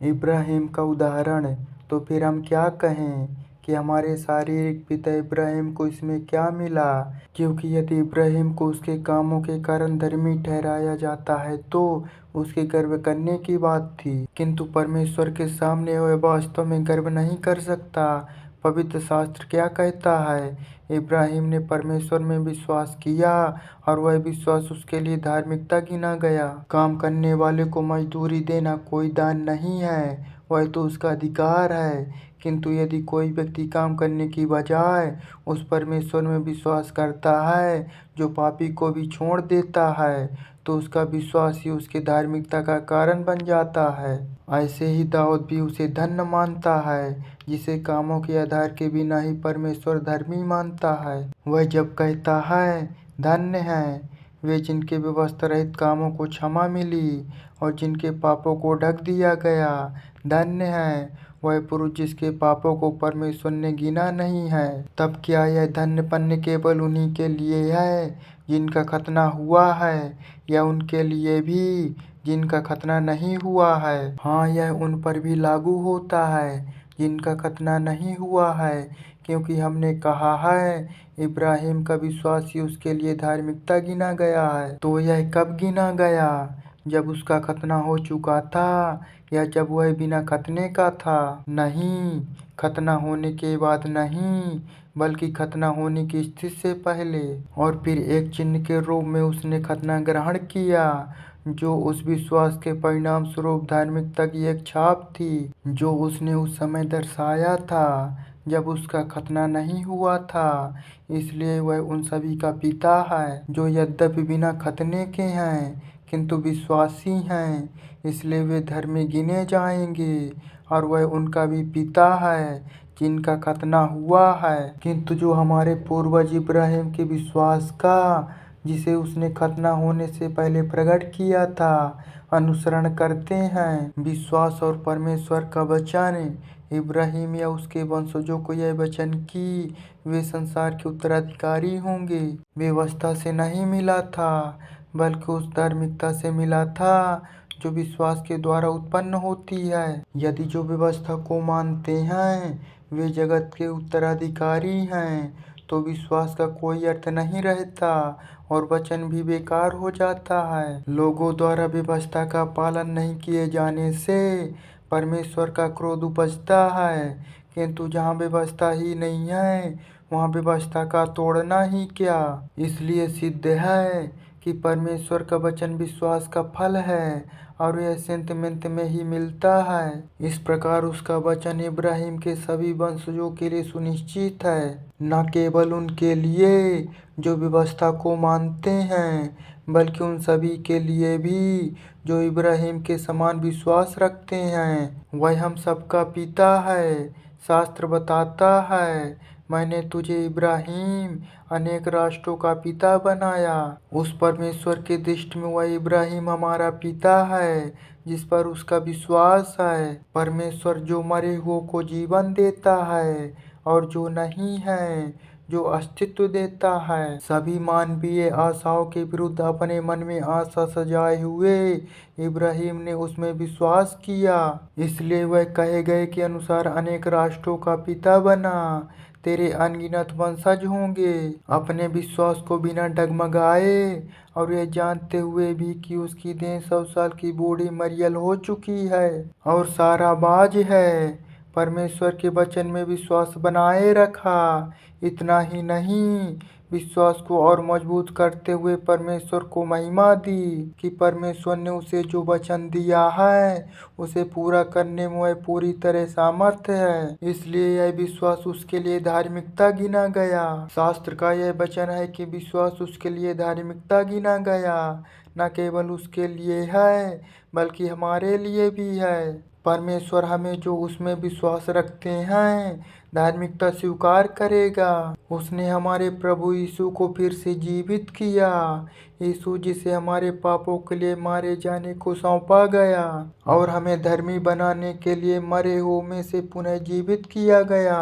इब्राहिम का उदाहरण, तो फिर हम क्या कहें कि हमारे शारीरिक पिता इब्राहिम को इसमें क्या मिला? क्योंकि यदि इब्राहिम को उसके कामों के कारण धर्मी ठहराया जाता है तो उसके गर्व करने की बात थी, किंतु परमेश्वर के सामने वह वास्तव में गर्व नहीं कर सकता। पवित्र शास्त्र क्या कहता है? इब्राहिम ने परमेश्वर में विश्वास किया और वह विश्वास उसके लिए धार्मिकता गिना गया। काम करने वाले को मजदूरी देना कोई दान नहीं है, वह तो उसका अधिकार है। किंतु यदि कोई व्यक्ति काम करने की बजाय उस परमेश्वर में विश्वास करता है जो पापी को भी छोड़ देता है, तो उसका विश्वास ही उसके धार्मिकता का कारण बन जाता है। ऐसे ही दाऊद भी उसे धन्य मानता है जिसे कामों के आधार के बिना ही परमेश्वर धर्मी मानता है। वह जब कहता है, धन्य है वे जिनके व्यवस्था रहित कामों को क्षमा मिली और जिनके पापों को ढक दिया गया, धन्य है वह पुरुष जिसके पापों को परमेश्वर ने गिना नहीं है। तब क्या यह धन्यपन केवल उन्हीं के लिए है जिनका खतना हुआ है, या उनके लिए भी जिनका खतना नहीं हुआ है? हाँ, यह उन पर भी लागू होता है जिनका खतना नहीं हुआ है, क्योंकि हमने कहा है इब्राहिम का विश्वास ही उसके लिए धार्मिकता गिना गया है। तो यह कब गिना गया? जब उसका खतना हो चुका था या जब वह बिना खतने का था? नहीं, खतना होने के बाद नहीं, बल्कि खतना होने की स्थिति से पहले। और फिर एक चिन्ह के रूप में उसने खतना ग्रहण किया, जो उस विश्वास के परिणाम स्वरूप धार्मिकता की एक छाप थी जो उसने उस समय दर्शाया था जब उसका खतना नहीं हुआ था। इसलिए वह उन सभी का पिता है जो यद्यपि बिना खतने के हैं किंतु विश्वासी हैं, इसलिए वे धर्मी गिने जाएंगे। और वह उनका भी पिता है जिनका खतना हुआ है, किंतु जो हमारे पूर्वज इब्राहिम के विश्वास का, जिसे उसने खतना होने से पहले प्रकट किया था, अनुसरण करते हैं। विश्वास और परमेश्वर का वचन इब्राहिम या उसके वंशजों को यह वचन कि वे संसार के उत्तराधिकारी होंगे, व्यवस्था से नहीं मिला था, बल्कि उस धार्मिकता से मिला था जो विश्वास के द्वारा उत्पन्न होती है। यदि जो व्यवस्था को मानते हैं वे जगत के उत्तराधिकारी हैं, तो विश्वास का कोई अर्थ नहीं रहता और वचन भी बेकार हो जाता है। लोगों द्वारा व्यवस्था का पालन नहीं किए जाने से परमेश्वर का क्रोध उपजता है, किंतु जहाँ व्यवस्था ही नहीं है वहाँ व्यवस्था का तोड़ना ही क्या। इसलिए सिद्ध है कि परमेश्वर का वचन विश्वास का फल है और यह सेंतमेंत में ही मिलता है। इस प्रकार उसका वचन इब्राहिम के सभी वंशजों के लिए सुनिश्चित है, न केवल उनके लिए जो व्यवस्था को मानते हैं, बल्कि उन सभी के लिए भी जो इब्राहिम के समान विश्वास रखते हैं। वह हम सबका पिता है। शास्त्र बताता है, मैंने तुझे इब्राहिम अनेक राष्ट्रों का पिता बनाया। उस परमेश्वर की दृष्टि में वह इब्राहिम हमारा पिता है जिस पर उसका विश्वास है। परमेश्वर जो मरे हुओं को जीवन देता है और जो नहीं है जो अस्तित्व देता है। सभी मानवीय आशाओं के विरुद्ध अपने मन में आशा सजाए हुए इब्राहिम ने उसमें विश्वास किया, इसलिए वह कहे गए के अनुसार अनेक राष्ट्रों का पिता बना। तेरे अनगिनत वंशज होंगे। अपने विश्वास को बिना डगमगाए और यह जानते हुए भी कि उसकी देह 100 साल की बूढ़ी मरियल हो चुकी है और सारा बाज है, परमेश्वर के वचन में विश्वास बनाए रखा। इतना ही नहीं, विश्वास को और मजबूत करते हुए परमेश्वर को महिमा दी कि परमेश्वर ने उसे जो वचन दिया है उसे पूरा करने में वह पूरी तरह सामर्थ्य है। इसलिए यह विश्वास उसके लिए धार्मिकता गिना गया। शास्त्र का यह वचन है कि विश्वास उसके लिए धार्मिकता गिना गया, न केवल उसके लिए है बल्कि हमारे लिए भी है। परमेश्वर हमें जो उसमें विश्वास रखते हैं धार्मिकता स्वीकार करेगा। उसने हमारे प्रभु यीशु को फिर से जीवित किया, यीशु जिसे हमारे पापों के लिए मारे जाने को सौंपा गया और हमें धर्मी बनाने के लिए मरे हुओं में से पुनः जीवित किया गया।